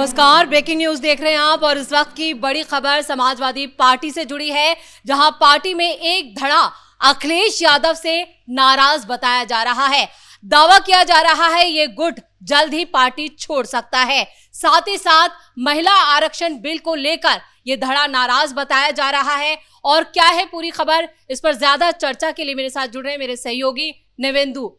नमस्कार, breaking news देख रहे हैं आप और इस वक्त की बड़ी खबर समाजवादी पार्टी से जुड़ी है, जहां पार्टी में एक धड़ा अखिलेश यादव से नाराज बताया जा रहा है। दावा किया जा रहा है ये गुट जल्द ही पार्टी छोड़ सकता है। साथ ही साथ महिला आरक्षण बिल को लेकर ये धड़ा नाराज बताया जा रहा है। और क्या है पूरी खबर, इस पर ज्यादा चर्चा के लिए मेरे साथ जुड़ रहे हैं मेरे सहयोगी नवेंदु।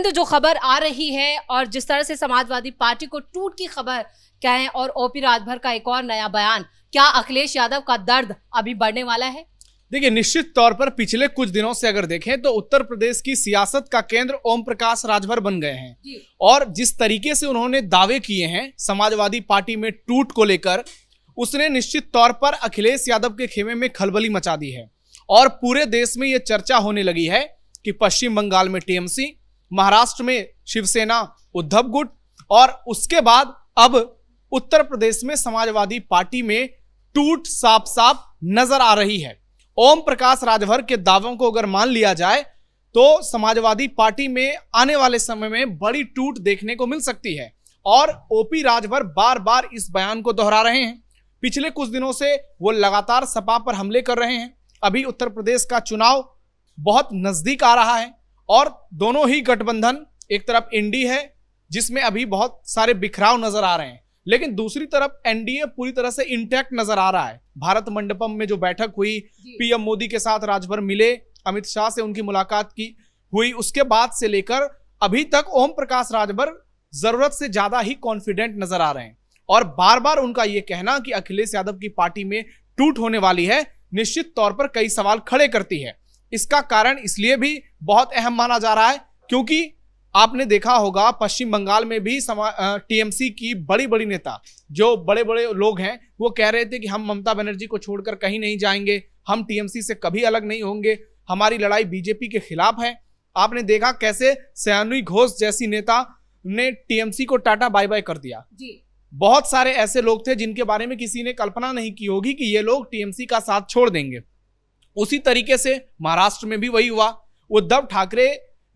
जो खबर आ रही है और जिस तरह से समाजवादी पार्टी को टूट की खबर क्या है और ओपी राजभर का एक और नया बयान, क्या अखिलेश यादव का दर्द अभी बढ़ने वाला है? देखिए, निश्चित तौर पर पिछले कुछ दिनों से अगर देखें तो उत्तर प्रदेश की सियासत का केंद्र ओम प्रकाश राजभर बन गए हैं। और जिस तरीके से उन्होंने दावे किए हैं समाजवादी पार्टी में टूट को लेकर, उसने निश्चित तौर पर अखिलेश यादव के खेमे में खलबली मचा दी है। और पूरे देश में यह चर्चा होने लगी है कि पश्चिम बंगाल में टीएमसी, महाराष्ट्र में शिवसेना उद्धव गुट, और उसके बाद अब उत्तर प्रदेश में समाजवादी पार्टी में टूट साफ साफ नजर आ रही है। ओम प्रकाश राजभर के दावों को अगर मान लिया जाए तो समाजवादी पार्टी में आने वाले समय में बड़ी टूट देखने को मिल सकती है। और ओपी राजभर बार बार इस बयान को दोहरा रहे हैं। पिछले कुछ दिनों से वो लगातार सपा पर हमले कर रहे हैं। अभी उत्तर प्रदेश का चुनाव बहुत नजदीक आ रहा है और दोनों ही गठबंधन, एक तरफ एनडीए है जिसमें अभी बहुत सारे बिखराव नजर आ रहे हैं, लेकिन दूसरी तरफ एनडीए पूरी तरह से इंटैक्ट नजर आ रहा है। भारत मंडपम में जो बैठक हुई, पीएम मोदी के साथ राजभर मिले, अमित शाह से उनकी मुलाकात की हुई, उसके बाद से लेकर अभी तक ओम प्रकाश राजभर जरूरत से ज्यादा ही कॉन्फिडेंट नजर आ रहे हैं। और बार बार उनका यह कहना कि अखिलेश यादव की पार्टी में टूट होने वाली है, निश्चित तौर पर कई सवाल खड़े करती है। इसका कारण इसलिए भी बहुत अहम माना जा रहा है क्योंकि आपने देखा होगा पश्चिम बंगाल में भी टीएमसी की बड़ी बड़ी नेता, जो बड़े बड़े लोग हैं, वो कह रहे थे कि हम ममता बनर्जी को छोड़कर कहीं नहीं जाएंगे, हम टीएमसी से कभी अलग नहीं होंगे, हमारी लड़ाई बीजेपी के खिलाफ है। आपने देखा कैसे सयानुई घोष जैसी नेता ने टीएमसी को टाटा बाय बाय कर दिया। बहुत सारे ऐसे लोग थे जिनके बारे में किसी ने कल्पना नहीं की होगी कि ये लोग टीएमसी का साथ छोड़ देंगे। उसी तरीके से महाराष्ट्र में भी वही हुआ। उद्धव ठाकरे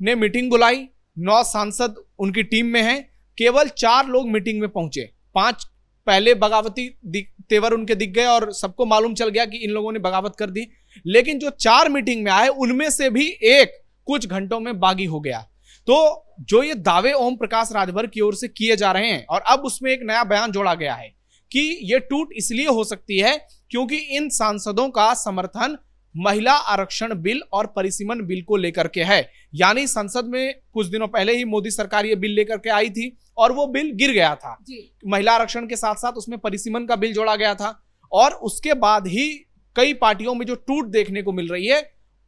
ने मीटिंग बुलाई, 9 सांसद उनकी टीम में हैं, केवल 4 लोग मीटिंग में पहुंचे। 5 पहले बगावती तेवर उनके दिख गए और सबको मालूम चल गया कि इन लोगों ने बगावत कर दी। लेकिन जो 4 मीटिंग में आए उनमें से भी एक कुछ घंटों में बागी हो गया। तो जो ये दावे ओम प्रकाश राजभर की ओर से किए जा रहे हैं, और अब उसमें एक नया बयान जोड़ा गया है कि ये टूट इसलिए हो सकती है क्योंकि इन सांसदों का समर्थन महिला आरक्षण बिल और परिसीमन बिल को लेकर के है। यानी संसद में कुछ दिनों पहले ही मोदी सरकार ये बिल लेकर के आई थी और वो बिल गिर गया था। महिला आरक्षण के साथ साथ उसमें परिसीमन का बिल जोड़ा गया था। और उसके बाद ही कई पार्टियों में जो टूट देखने को मिल रही है,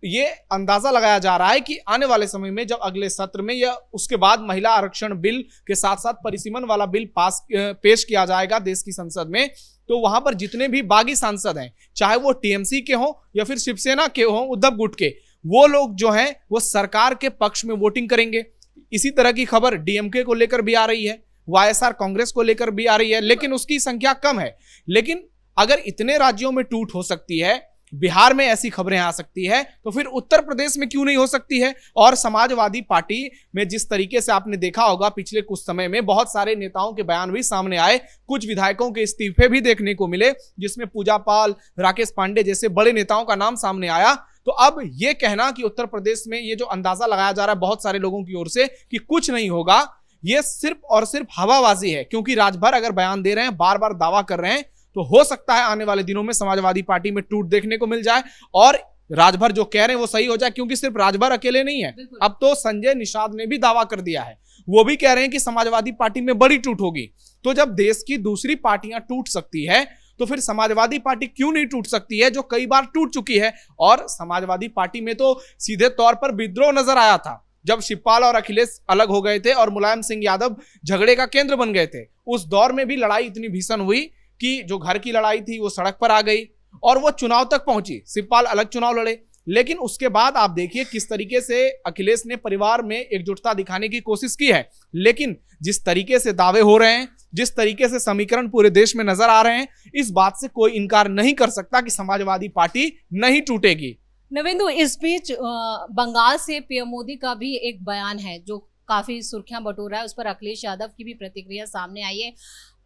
ये अंदाजा लगाया जा रहा है कि आने वाले समय में जब अगले सत्र में या उसके बाद महिला आरक्षण बिल के साथ साथ परिसीमन वाला बिल पेश किया जाएगा देश की संसद में, तो वहां पर जितने भी बागी सांसद हैं, चाहे वो टीएमसी के हों या फिर शिवसेना के हों, उद्धव गुट के, वो लोग जो हैं वो सरकार के पक्ष में वोटिंग करेंगे। इसी तरह की खबर डीएमके को लेकर भी आ रही है, वाईएसआर कांग्रेस को लेकर भी आ रही है, लेकिन उसकी संख्या कम है। लेकिन अगर इतने राज्यों में टूट हो सकती है, बिहार में ऐसी खबरें आ सकती है, तो फिर उत्तर प्रदेश में क्यों नहीं हो सकती है? और समाजवादी पार्टी में जिस तरीके से आपने देखा होगा पिछले कुछ समय में बहुत सारे नेताओं के बयान भी सामने आए, कुछ विधायकों के इस्तीफे भी देखने को मिले, जिसमें पूजा पाल, राकेश पांडे जैसे बड़े नेताओं का नाम सामने आया। तो अब यह कहना कि उत्तर प्रदेश में ये जो अंदाजा लगाया जा रहा है बहुत सारे लोगों की ओर से कि कुछ नहीं होगा, ये सिर्फ और सिर्फ हवाबाजी है। क्योंकि राजभर अगर बयान दे रहे हैं, बार बार दावा कर रहे हैं, तो हो सकता है आने वाले दिनों में समाजवादी पार्टी में टूट देखने को मिल जाए और राजभर जो कह रहे हैं वो सही हो जाए। क्योंकि सिर्फ राजभर अकेले नहीं है, अब तो संजय निषाद ने भी दावा कर दिया है, वो भी कह रहे हैं कि समाजवादी पार्टी में बड़ी टूट होगी। तो जब देश की दूसरी पार्टियां टूट सकती है, तो फिर समाजवादी पार्टी क्यों नहीं टूट सकती है, जो कई बार टूट चुकी है। और समाजवादी पार्टी में तो सीधे तौर पर विद्रोह नजर आया था जब शिवपाल और अखिलेश अलग हो गए थे और मुलायम सिंह यादव झगड़े का केंद्र बन गए थे। उस दौर में भी लड़ाई इतनी भीषण हुई कि जो घर की लड़ाई थी वो सड़क पर आ गई और वो चुनाव तक पहुंची। शिवपाल अलग चुनाव लड़े, लेकिन उसके बाद आप देखिए किस तरीके से अखिलेश ने परिवार में एकजुटता दिखाने की कोशिश की है। लेकिन जिस तरीके से दावे हो रहे हैं, जिस तरीके से समीकरण पूरे देश में नजर आ रहे हैं, इस बात से कोई इनकार नहीं कर सकता कि समाजवादी पार्टी नहीं टूटेगी। नवेंदु, इस बीच बंगाल से पीएम मोदी का भी एक बयान है जो काफी सुर्खियां बटोर रहा है, उस पर अखिलेश यादव की भी प्रतिक्रिया सामने आई है।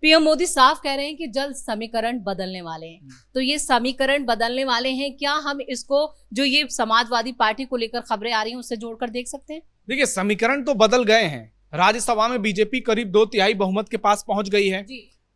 पीएम मोदी साफ कह रहे हैं कि जल्द समीकरण बदलने वाले हैं। तो ये समीकरण बदलने वाले हैं, क्या हम इसको जो ये समाजवादी पार्टी को लेकर खबरें आ रही हैं उससे जोड़कर देख सकते हैं? देखिए, समीकरण तो बदल गए हैं। राज्यसभा में बीजेपी करीब 2/3 बहुमत के पास पहुंच गई है।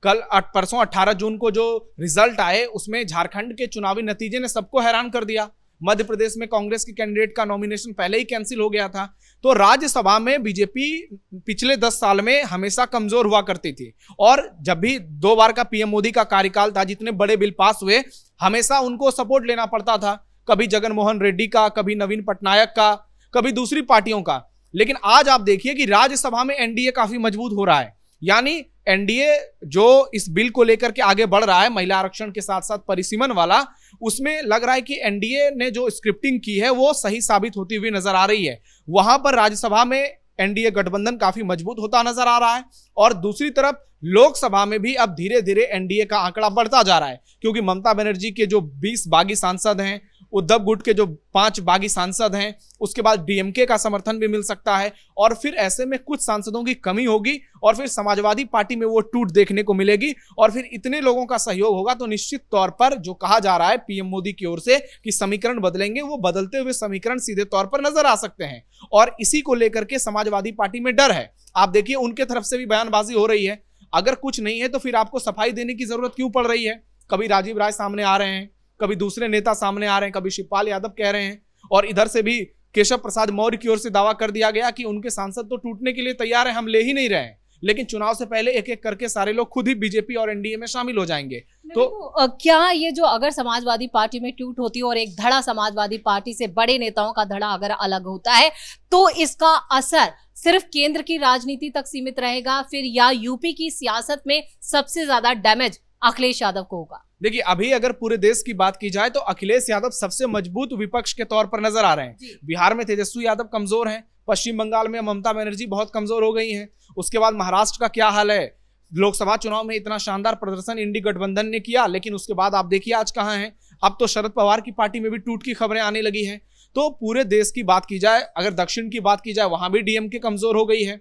कल परसों 18 जून को जो रिजल्ट आए उसमें झारखंड के चुनावी नतीजे ने सबको हैरान कर दिया। मध्य प्रदेश में कांग्रेस के कैंडिडेट का नॉमिनेशन पहले ही कैंसिल हो गया था। तो राज्यसभा में बीजेपी पिछले 10 साल में हमेशा कमजोर हुआ करती थी, और जब भी 2 बार का पीएम मोदी का कार्यकाल था, जितने बड़े बिल पास हुए हमेशा उनको सपोर्ट लेना पड़ता था, कभी जगनमोहन रेड्डी का, कभी नवीन पटनायक का, कभी दूसरी पार्टियों का। लेकिन आज आप देखिए कि राज्यसभा में एनडीए काफी मजबूत हो रहा है। यानी एनडीए जो इस बिल को लेकर के आगे बढ़ रहा है, महिला आरक्षण के साथ साथ परिसीमन वाला, उसमें लग रहा है कि एनडीए ने जो स्क्रिप्टिंग की है वो सही साबित होती हुई नजर आ रही है। वहां पर राज्यसभा में एनडीए गठबंधन काफी मजबूत होता नजर आ रहा है, और दूसरी तरफ लोकसभा में भी अब धीरे धीरे एनडीए का आंकड़ा बढ़ता जा रहा है, क्योंकि ममता बनर्जी के जो 20 बागी सांसद हैं, उद्धव गुट के जो 5 बागी सांसद हैं, उसके बाद डीएमके का समर्थन भी मिल सकता है, और फिर ऐसे में कुछ सांसदों की कमी होगी, और फिर समाजवादी पार्टी में वो टूट देखने को मिलेगी, और फिर इतने लोगों का सहयोग होगा तो निश्चित तौर पर जो कहा जा रहा है पीएम मोदी की ओर से कि समीकरण बदलेंगे, वो बदलते हुए समीकरण सीधे तौर पर नजर आ सकते हैं। और इसी को लेकर के समाजवादी पार्टी में डर है। आप देखिए, उनके तरफ से भी बयानबाजी हो रही है। अगर कुछ नहीं है तो फिर आपको सफाई देने की जरूरत क्यों पड़ रही है? कभी राजीव राय सामने आ रहे हैं, कभी दूसरे नेता सामने आ रहे हैं, कभी शिवपाल यादव कह रहे हैं, और इधर से भी केशव प्रसाद मौर्य की ओर से दावा कर दिया गया कि उनके सांसद तो टूटने के लिए तैयार हैं, हम ले ही नहीं रहे हैं। लेकिन चुनाव से पहले एक एक करके सारे लोग खुद ही बीजेपी और एनडीए में शामिल हो जाएंगे। तो क्या ये जो अगर समाजवादी पार्टी में टूट होती है और एक धड़ा समाजवादी पार्टी से बड़े नेताओं का धड़ा अगर अलग होता है, तो इसका असर सिर्फ केंद्र की राजनीति तक सीमित रहेगा फिर, या यूपी की सियासत में सबसे ज्यादा डैमेज अखिलेश यादव को होगा? देखिए, अभी अगर पूरे देश की बात की जाए तो अखिलेश यादव सबसे मजबूत विपक्ष के तौर पर नजर आ रहे हैं। बिहार में तेजस्वी यादव कमजोर हैं, पश्चिम बंगाल में ममता बनर्जी बहुत कमजोर हो गई हैं, उसके बाद महाराष्ट्र का क्या हाल है? लोकसभा चुनाव में इतना शानदार प्रदर्शन इंडी गठबंधन ने किया, लेकिन उसके बाद आप देखिए आज कहां हैं। अब तो शरद पवार की पार्टी में भी टूट की खबरें आने लगी हैं। तो पूरे देश की बात की जाए, अगर दक्षिण की बात की जाए, वहां भी डीएमके कमजोर हो गई है।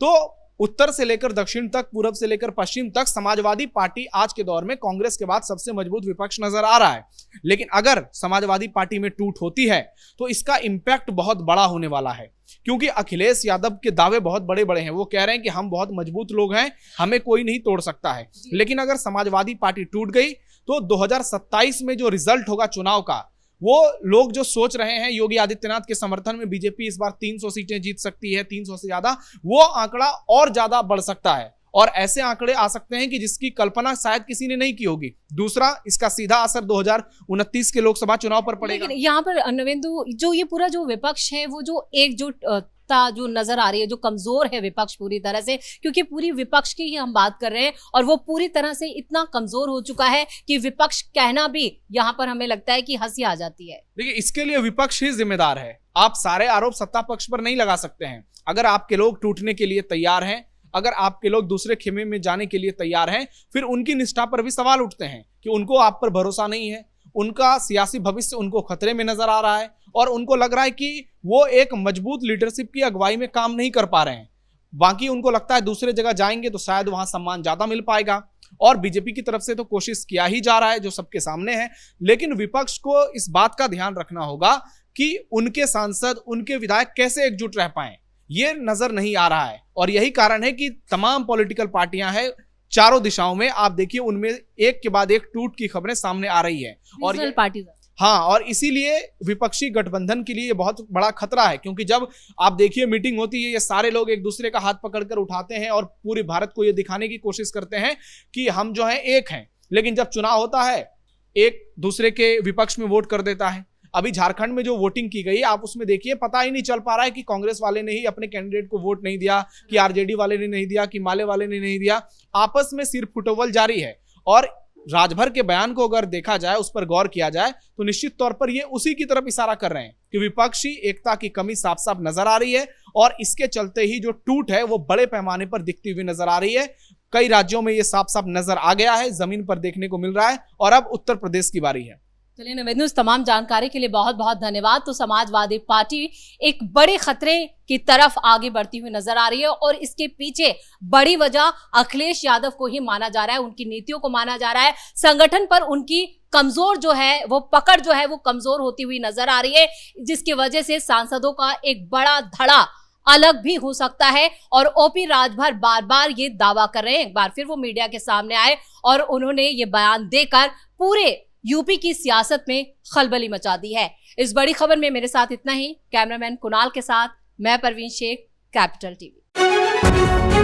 तो उत्तर से लेकर दक्षिण तक, पूरब से लेकर पश्चिम तक समाजवादी पार्टी आज के दौर में कांग्रेस के बाद सबसे मजबूत विपक्ष नजर आ रहा है। लेकिन अगर समाजवादी पार्टी में टूट होती है तो इसका इंपैक्ट बहुत बड़ा होने वाला है, क्योंकि अखिलेश यादव के दावे बहुत बड़े बड़े हैं। वो कह रहे हैं कि हम बहुत मजबूत लोग हैं, हमें कोई नहीं तोड़ सकता है। लेकिन अगर समाजवादी पार्टी टूट गई तो 2027 में जो रिजल्ट होगा चुनाव का, वो लोग जो सोच रहे हैं योगी आदित्यनाथ के समर्थन में बीजेपी इस बार 300 सीटें जीत सकती है, 300 से ज्यादा, वो आंकड़ा और ज्यादा बढ़ सकता है, और ऐसे आंकड़े आ सकते हैं कि जिसकी कल्पना शायद किसी ने नहीं की होगी। दूसरा, इसका सीधा असर 2029 के लोकसभा चुनाव पर पड़ेगा। लेकिन यहाँ पर नवेंदु, जो ये पूरा जो विपक्ष है, वो जो एकजुट जो नजर आ रही है, जो कमजोर है विपक्ष पूरी तरह से, क्योंकि पूरी विपक्ष की ही हम बात कर रहे हैं, और वो पूरी तरह से इतना कमजोर हो चुका है कि विपक्ष कहना भी यहाँ पर हमें लगता है कि हंसी आ जाती है। देखिए, इसके लिए विपक्ष ही जिम्मेदार है। आप सारे आरोप सत्ता पक्ष पर नहीं लगा सकते हैं। अगर आपके लोग टूटने के लिए तैयार हैं, अगर आपके लोग दूसरे खेमे में जाने के लिए तैयार हैं, फिर उनकी निष्ठा पर भी सवाल उठते हैं कि उनको आप पर भरोसा नहीं है, उनका सियासी भविष्य उनको खतरे में नजर आ रहा है, और उनको लग रहा है कि वो एक मजबूत लीडरशिप की अगुवाई में काम नहीं कर पा रहे हैं। बाकी उनको लगता है दूसरे जगह जाएंगे तो शायद वहां सम्मान ज्यादा मिल पाएगा, और बीजेपी की तरफ से तो कोशिश किया ही जा रहा है जो सबके सामने है। लेकिन विपक्ष को इस बात का ध्यान रखना होगा कि उनके सांसद, उनके विधायक कैसे एकजुट रह पाए, ये नजर नहीं आ रहा है। और यही कारण है कि तमाम पॉलिटिकल पार्टियां हैं चारों दिशाओं में, आप देखिए उनमें एक के बाद एक टूट की खबरें सामने आ रही है, और हाँ, और इसीलिए विपक्षी गठबंधन के लिए ये बहुत बड़ा खतरा है। क्योंकि जब आप देखिए मीटिंग होती है, ये सारे लोग एक दूसरे का हाथ पकड़कर उठाते हैं और पूरे भारत को ये दिखाने की कोशिश करते हैं कि हम जो है एक हैं, लेकिन जब चुनाव होता है एक दूसरे के विपक्ष में वोट कर देता है। अभी झारखंड में जो वोटिंग की गई, आप उसमें देखिए पता ही नहीं चल पा रहा है कि कांग्रेस वाले ने ही अपने कैंडिडेट को वोट नहीं दिया, कि आरजेडी वाले ने नहीं दिया, कि माले वाले ने नहीं दिया। आपस में सिर्फ फुटबॉल जारी है। और राजभर के बयान को अगर देखा जाए, उस पर गौर किया जाए, तो निश्चित तौर पर ये उसी की तरफ इशारा कर रहे हैं कि विपक्षी एकता की कमी साफ साफ नजर आ रही है, और इसके चलते ही जो टूट है वो बड़े पैमाने पर दिखती हुई नजर आ रही है। कई राज्यों में ये साफ साफ नजर आ गया है, जमीन पर देखने को मिल रहा है, और अब उत्तर प्रदेश की बारी है। चलिए नवेद, उस तमाम जानकारी के लिए बहुत बहुत धन्यवाद। तो समाजवादी पार्टी एक बड़े खतरे की तरफ आगे बढ़ती हुई नजर आ रही है और इसके पीछे बड़ी वजह अखिलेश यादव को ही माना जा रहा है, उनकी नीतियों को माना जा रहा है। संगठन पर उनकी कमजोर जो है वो पकड़ जो है वो कमजोर होती हुई नजर आ रही है, जिसकी वजह से सांसदों का एक बड़ा धड़ा अलग भी हो सकता है। और ओपी राजभर बार बार ये दावा कर रहे हैं, एक बार फिर वो मीडिया के सामने आए और उन्होंने ये बयान देकर पूरे यूपी की सियासत में खलबली मचा दी है। इस बड़ी खबर में मेरे साथ इतना ही। कैमरामैन कुणाल के साथ मैं परवीन शेख, कैपिटल टीवी।